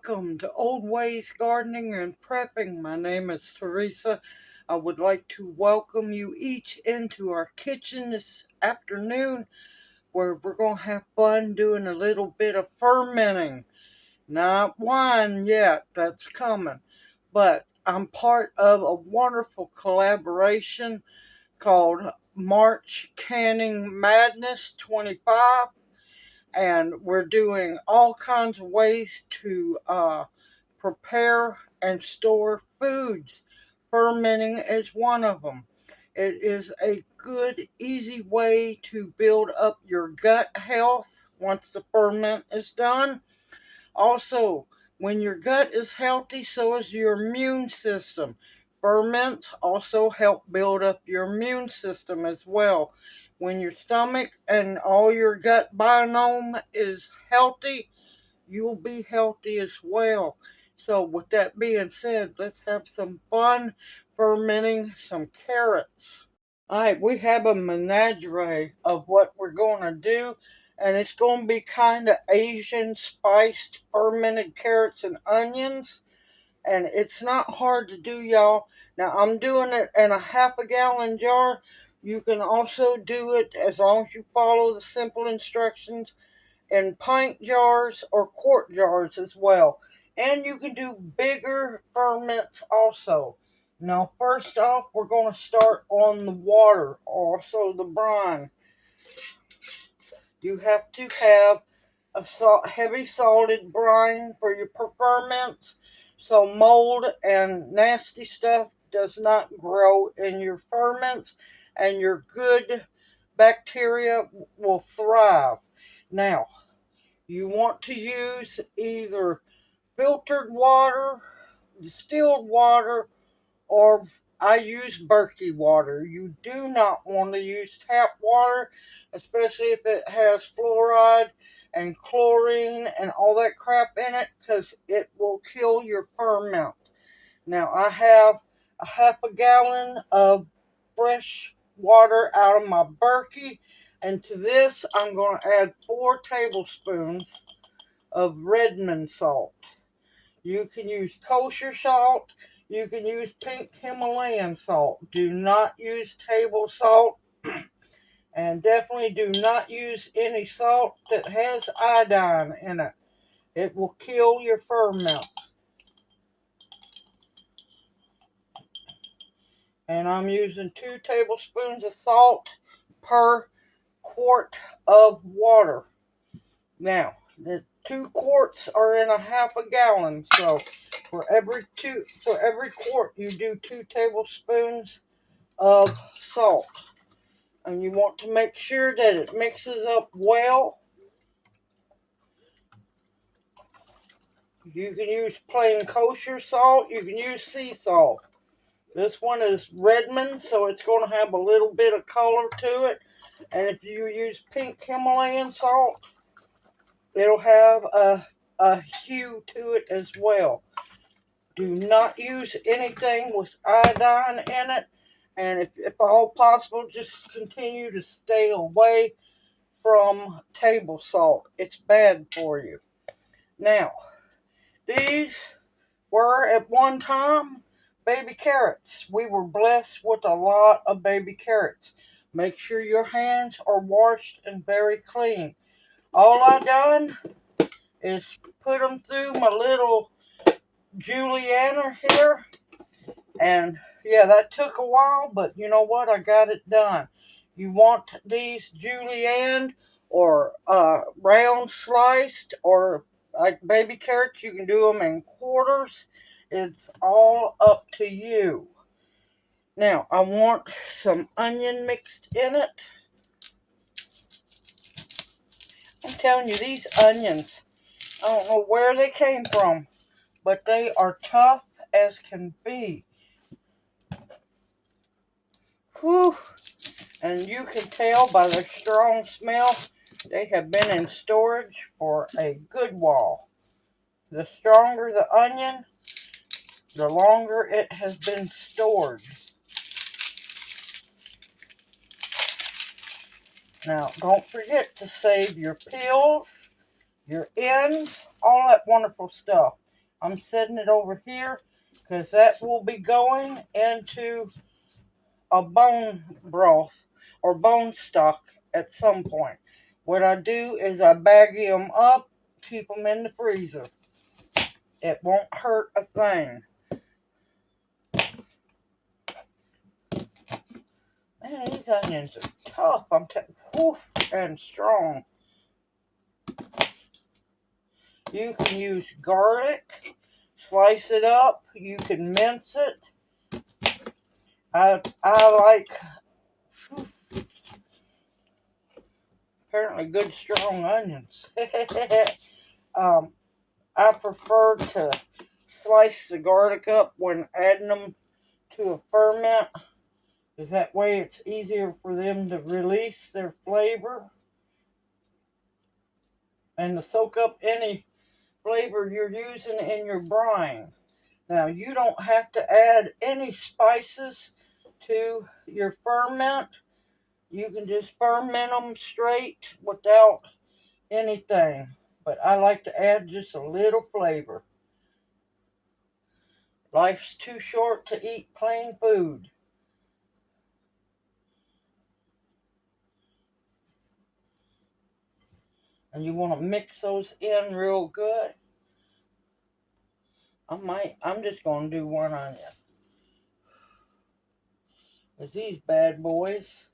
Welcome to Old Ways Gardening and Prepping. My name is Teresa. I would like to welcome you each into our kitchen this afternoon where we're going to have fun doing a little bit of fermenting. Not wine yet, that's coming. But I'm part of a wonderful collaboration called March Canning Madness 25. And we're doing all kinds of ways to prepare and store foods. Fermenting is one of them. It is a good, easy way to build up your gut health once the ferment is done. Also, when your gut is healthy, so is your immune system. Ferments also help build up your immune system as well. When your stomach and all your gut biome is healthy, you'll be healthy as well. So, with that being said, let's have some fun fermenting some carrots. All right, we have a menagerie of what we're going to do, and it's going to be kind of Asian spiced fermented carrots and onions, and it's not hard to do, y'all. Now, I'm doing it in a half-a-gallon jar. You can also do it as long as you follow the simple instructions in pint jars or quart jars as well. And you can do bigger ferments also. Now, first off, we're going to start on the water, also the brine. You have to have a heavy salted brine for your ferments, so mold and nasty stuff does not grow in your ferments, and your good bacteria will thrive. Now, you want to use either filtered water, distilled water, or I use Berkey water. You do not want to use tap water, especially if it has fluoride and chlorine and all that crap in it, because it will kill your ferment. Now, I have a half a gallon of fresh water out of my Berkey, and to this, I'm going to add 4 tablespoons of Redmond salt. You can use kosher salt. You can use pink Himalayan salt. Do not use table salt. And definitely do not use any salt that has iodine in it. It will kill your ferment. And I'm using 2 tablespoons of salt per quart of water. Now, the 2 quarts are in a half a gallon, so for every quart you do 2 tablespoons of salt. And you want to make sure that it mixes up well. You can use plain kosher salt, you can use sea salt. This one is Redmond, so it's going to have a little bit of color to it. And if you use pink Himalayan salt, it'll have a hue to it as well. Do not use anything with iodine in it. And if all possible, just continue to stay away from table salt. It's bad for you. Now, these were at one time baby carrots. We were blessed with a lot of baby carrots. Make sure your hands are washed and very clean. All I done is put them through my little julienner here, and yeah, that took a while, but you know what, I got it done. You want these julienne or round sliced, or like baby carrots, you can do them in quarters. It's all up to you. Now, I want some onion mixed in it. I'm telling you, these onions, I don't know where they came from, but they are tough as can be. Whew. And you can tell by the strong smell, they have been in storage for a good while. The stronger the onion, the longer it has been stored. Now, don't forget to save your peels, your ends, all that wonderful stuff. I'm setting it over here because that will be going into a bone broth or bone stock at some point. What I do is I bag them up, keep them in the freezer. It won't hurt a thing. Man, these onions are tough. And strong. You can use garlic, slice it up. You can mince it. I like apparently good strong onions. I prefer to slice the garlic up when adding them to a ferment, because that way it's easier for them to release their flavor and to soak up any flavor you're using in your brine. Now, you don't have to add any spices to your ferment. You can just ferment them straight without anything. But I like to add just a little flavor. Life's too short to eat plain food. And you want to mix those in real good. I'm just going to do one onion. Because these bad boys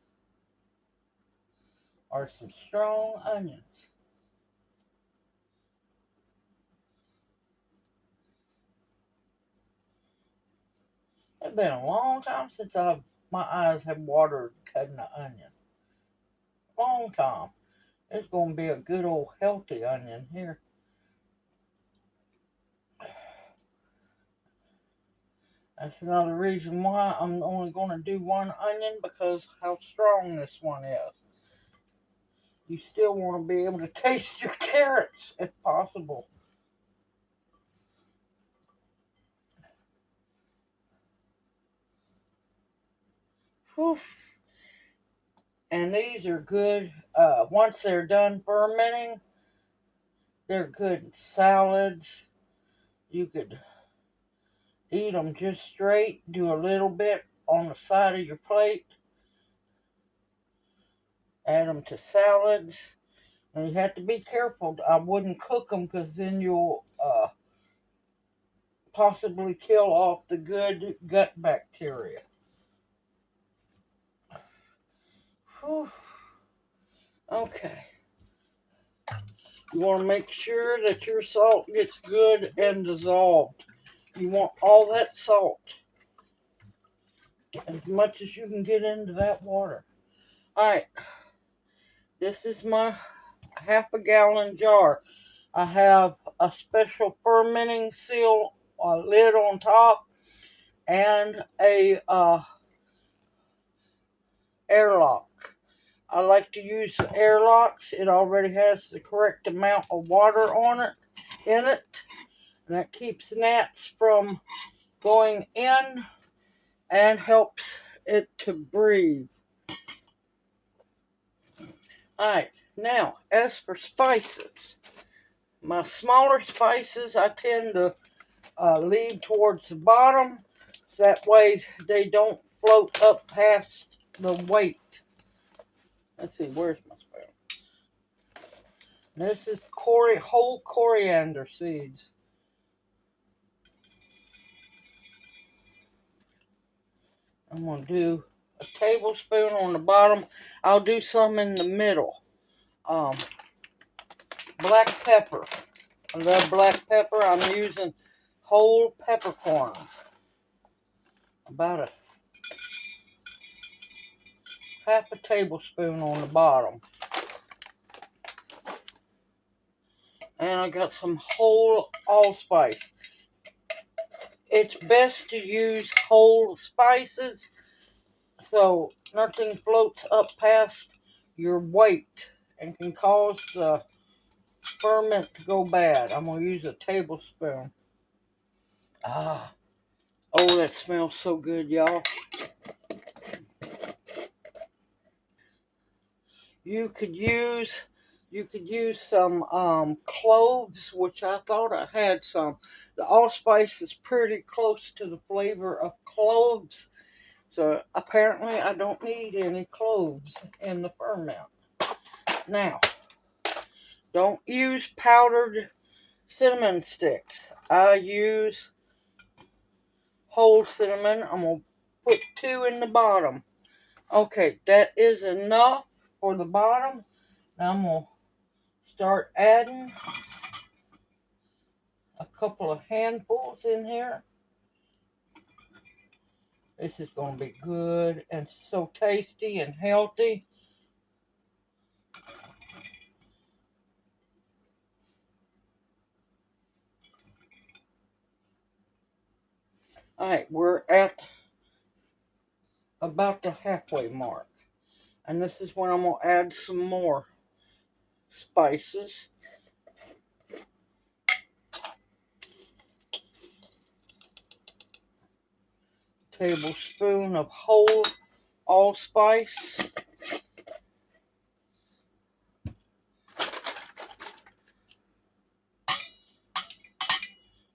are some strong onions. It's been a long time since my eyes have watered cutting an onion. Long time. It's going to be a good old healthy onion here. That's another reason why I'm only going to do one onion, because how strong this one is. You still want to be able to taste your carrots if possible. Whew. And these are good. Once they're done fermenting, they're good in salads. You could eat them just straight. Do a little bit on the side of your plate. Add them to salads. And you have to be careful. I wouldn't cook them, because then you'll possibly kill off the good gut bacteria. Whew. Okay. You want to make sure that your salt gets good and dissolved. You want all that salt, as much as you can get into that water. Alright, this is my half-a-gallon jar. I have a special fermenting seal lid on top, and a airlock. I like to use the airlocks. It already has the correct amount of water in it, and that keeps gnats from going in and helps it to breathe. Alright, now as for spices, my smaller spices I tend to lead towards the bottom, so that way they don't float up past the weight. Let's see, where's my spoon? This is whole coriander seeds. I'm going to do a tablespoon on the bottom. I'll do some in the middle. Black pepper. I love black pepper. I'm using whole peppercorns. About a half a tablespoon on the bottom. And I got some whole allspice. It's best to use whole spices so nothing floats up past your weight and can cause the ferment to go bad. I'm going to use a tablespoon. Oh, that smells so good, y'all. You could use You could use some cloves, which I thought I had some. The allspice is pretty close to the flavor of cloves, so apparently I don't need any cloves in the ferment. Now, don't use powdered cinnamon sticks. I use whole cinnamon. I'm going to put 2 in the bottom. Okay, that is enough for the bottom. Now I'm going to start adding a couple of handfuls in here. This is going to be good and so tasty and healthy. Alright, we're at about the halfway mark. And this is when I'm going to add some more spices. Tablespoon of whole allspice.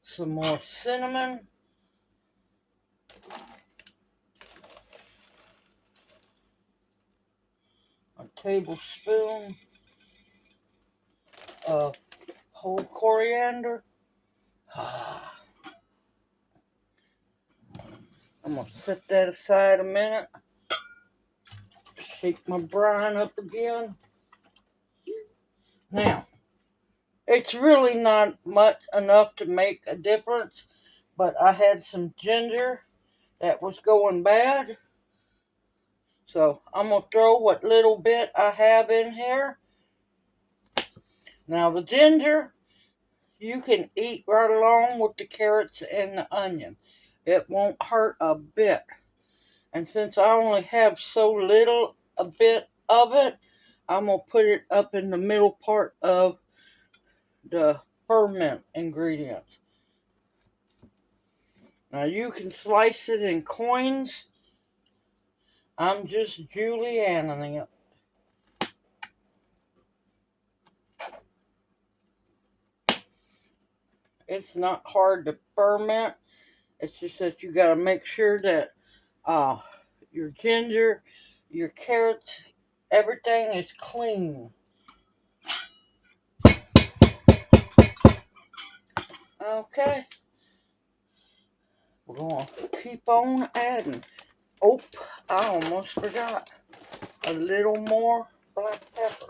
Some more cinnamon. A tablespoon of whole coriander. I'm going to set that aside a minute. Shake my brine up again. Now, it's really not much enough to make a difference, but I had some ginger that was going bad. So I'm going to throw what little bit I have in here. Now the ginger, you can eat right along with the carrots and the onion. It won't hurt a bit. And since I only have so little a bit of it, I'm going to put it up in the middle part of the ferment ingredients. Now you can slice it in coins. I'm just julienning it. It's not hard to ferment. It's just that you got to make sure that your ginger, your carrots, everything is clean. Okay. We're going to keep on adding. Oh, I almost forgot. A little more black pepper.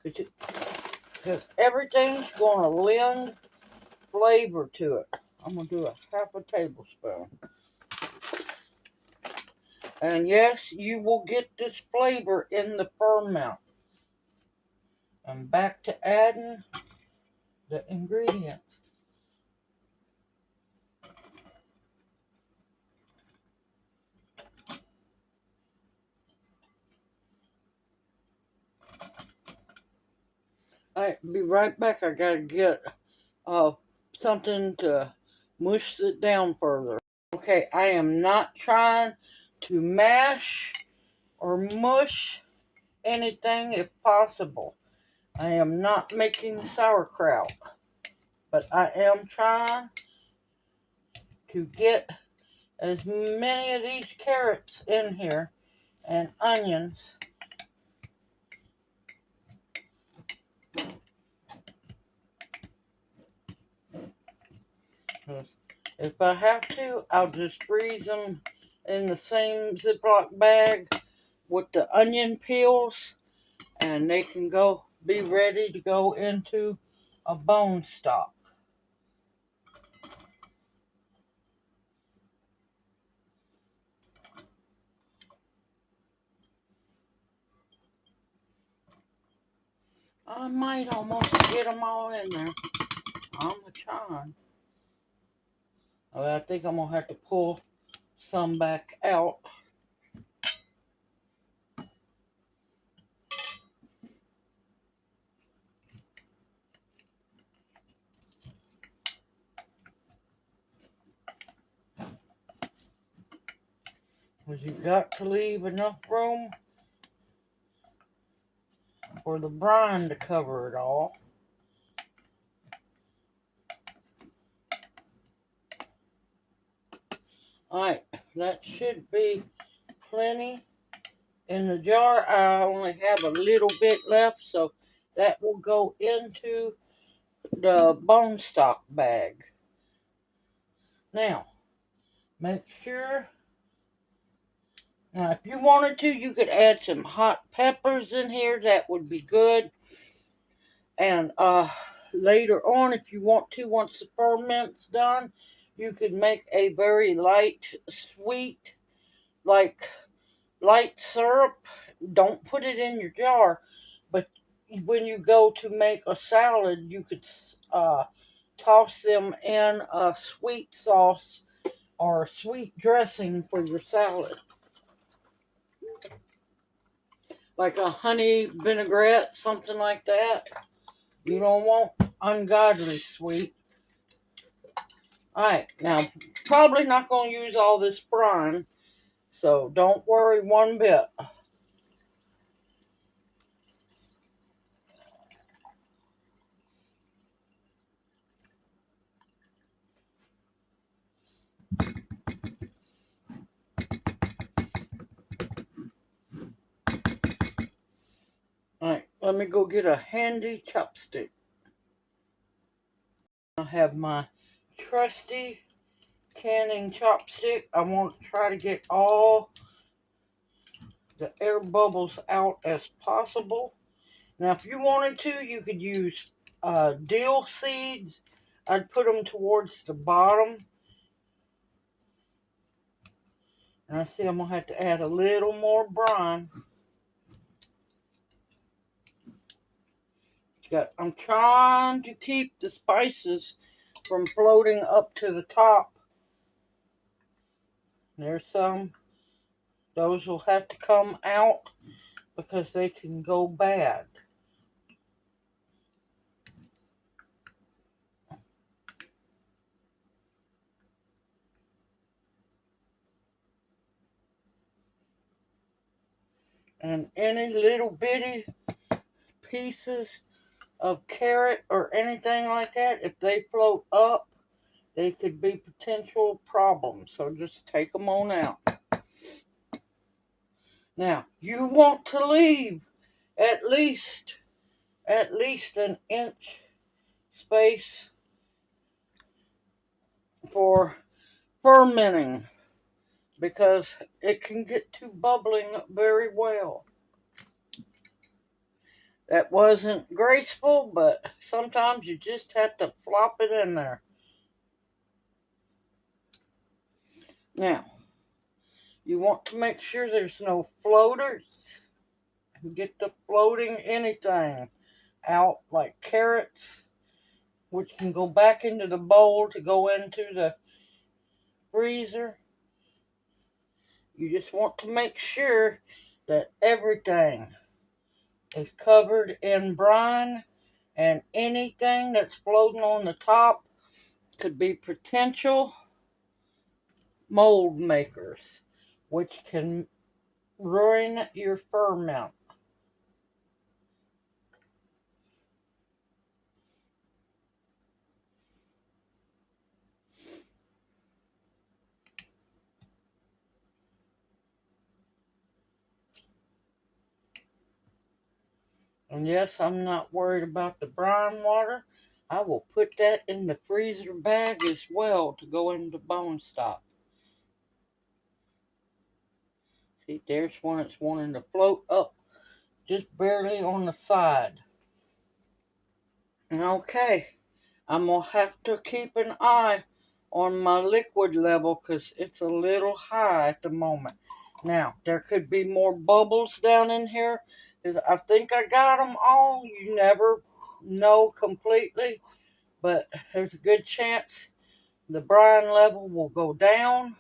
Because everything's going to lend flavor to it. I'm going to do a half a tablespoon. And yes, you will get this flavor in the ferment. And back to adding the ingredients. Alright, be right back. I gotta get something to mush it down further. Okay, I am not trying to mash or mush anything if possible. I am not making sauerkraut, but I am trying to get as many of these carrots in here and onions. If I have to, I'll just freeze them in the same Ziploc bag with the onion peels, and they can go be ready to go into a bone stock. I might almost get them all in there. I'm trying. I think I'm gonna have to pull some back out. Because you got to leave enough room for the brine to cover it all. Alright, that should be plenty. In the jar, I only have a little bit left, so that will go into the bone stock bag. Now, make sure. Now, if you wanted to, you could add some hot peppers in here. That would be good. And later on, if you want to, once the ferment's done, you could make a very light, sweet, like light syrup. Don't put it in your jar, but when you go to make a salad, you could toss them in a sweet sauce or a sweet dressing for your salad. Like a honey vinaigrette, something like that. You don't want ungodly sweet. Alright, now, probably not going to use all this brine, so don't worry one bit. Alright, let me go get a handy chopstick. I have my trusty canning chopstick. I want to try to get all the air bubbles out as possible. Now, if you wanted to, you could use dill seeds. I'd put them towards the bottom. And I see I'm going to have to add a little more brine. I'm trying to keep the spices from floating up to the top. There's some. Those will have to come out because they can go bad. And any little bitty pieces of carrot or anything like that, if they float up, they could be potential problems. So just take them on out. Now, you want to leave at least an inch space for fermenting, because it can get to bubbling very well. That wasn't graceful, but sometimes you just have to flop it in there. Now, you want to make sure there's no floaters. Get the floating anything out, like carrots, which can go back into the bowl to go into the freezer. You just want to make sure that everything is covered in brine, and anything that's floating on the top could be potential mold makers, which can ruin your ferment. And yes, I'm not worried about the brine water. I will put that in the freezer bag as well to go into bone stock. See, there's one that's wanting to float up just barely on the side. Okay, I'm going to have to keep an eye on my liquid level because it's a little high at the moment. Now, there could be more bubbles down in here. I think I got them all. You never know completely, but there's a good chance the brine level will go down.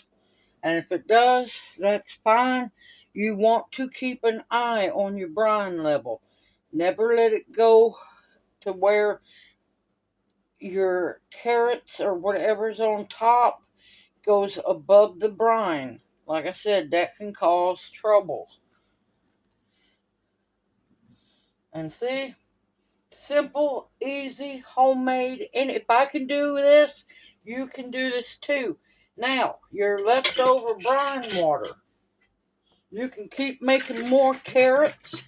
And if it does, that's fine. You want to keep an eye on your brine level. Never let it go to where your carrots or whatever's on top goes above the brine. Like I said, that can cause trouble. And see, simple, easy, homemade. And if I can do this, you can do this too. Now, your leftover brine water. You can keep making more carrots.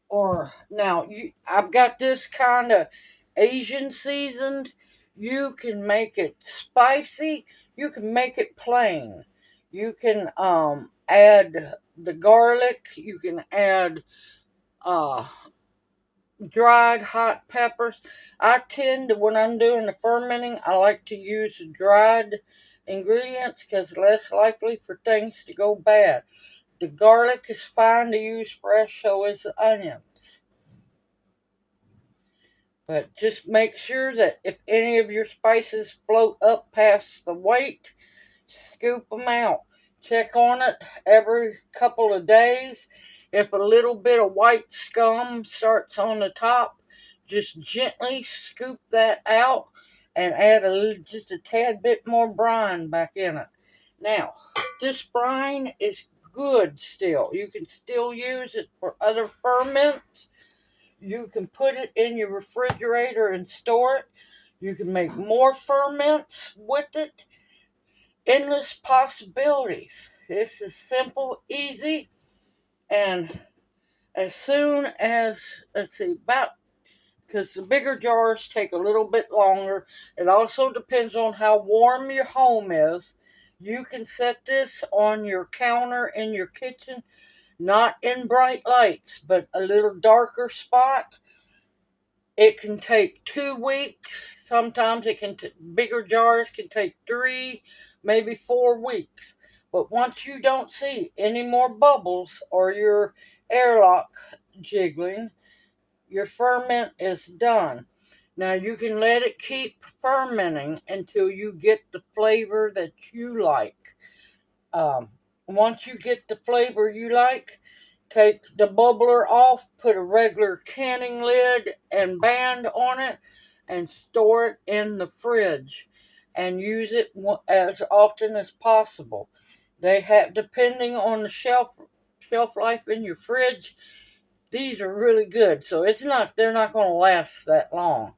Or now I've got this kind of Asian seasoned. You can make it spicy. You can make it plain. You can add the garlic. You can add uh, dried hot peppers. I tend to, when I'm doing the fermenting, I like to use dried ingredients because less likely for things to go bad. The garlic is fine to use fresh, so is the onions. But just make sure that if any of your spices float up past the weight, scoop them out. Check on it every couple of days. If a little bit of white scum starts on the top, just gently scoop that out and add just a tad bit more brine back in it. Now, this brine is good still. You can still use it for other ferments. You can put it in your refrigerator and store it. You can make more ferments with it. Endless possibilities. This is simple, easy, and as soon as, let's see, about, because the bigger jars take a little bit longer. It also depends on how warm your home is. You can set this on your counter in your kitchen, not in bright lights, but a little darker spot. It can take 2 weeks. Sometimes bigger jars can take 3, maybe 4 weeks. But once you don't see any more bubbles or your airlock jiggling, your ferment is done. Now you can let it keep fermenting until you get the flavor that you like. Um, Once you get the flavor you like, take the bubbler off, put a regular canning lid and band on it, and store it in the fridge and use it as often as possible. They have, depending on the shelf life in your fridge, these are really good. So they're not going to last that long.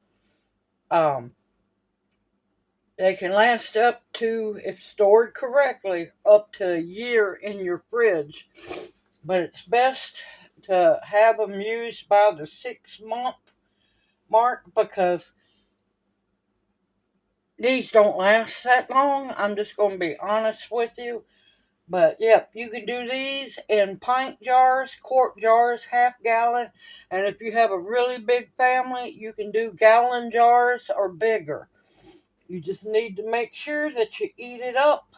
Um, They can last up to, if stored correctly, up to a year in your fridge. But it's best to have them used by the 6 month mark because these don't last that long. I'm just going to be honest with you. But yep, you can do these in pint jars, quart jars, half gallon. And if you have a really big family, you can do gallon jars or bigger. You just need to make sure that you eat it up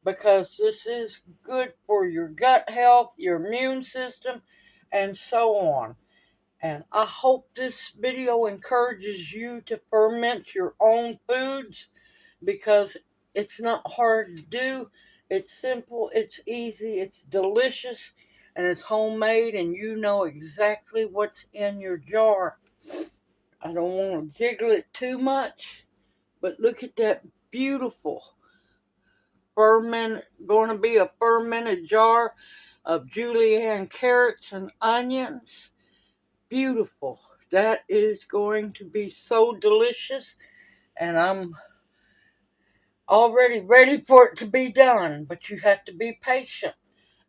because this is good for your gut health, your immune system, and so on. And I hope this video encourages you to ferment your own foods because it's not hard to do. It's simple, it's easy, it's delicious, and it's homemade, and you know exactly what's in your jar. I don't want to jiggle it too much, but look at that beautiful going to be a fermented jar of julienne carrots and onions. Beautiful. That is going to be so delicious, and I'm already ready for it to be done, but you have to be patient.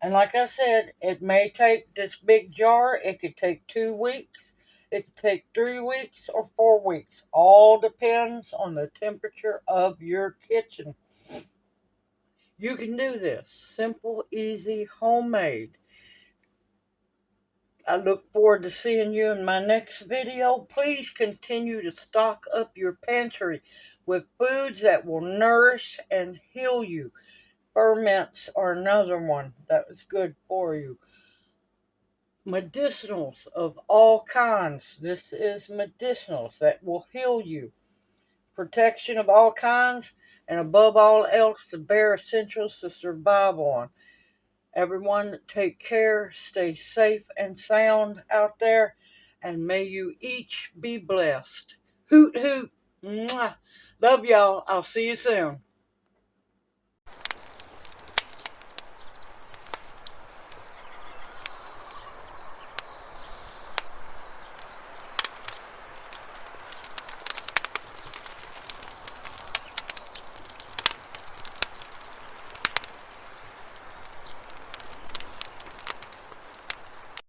And like I said, it may take this big jar, it could take 2 weeks, it could take 3 weeks or 4 weeks. All depends on the temperature of your kitchen. You can do this. Simple, easy, homemade. I look forward to seeing you in my next video. Please continue to stock up your pantry with foods that will nourish and heal you. Ferments are another one that is good for you. Medicinals of all kinds. This is medicinals that will heal you. Protection of all kinds, and above all else, the bare essentials to survive on. Everyone, take care, stay safe and sound out there, and may you each be blessed. Hoot, hoot. Mwah. Love y'all. I'll see you soon.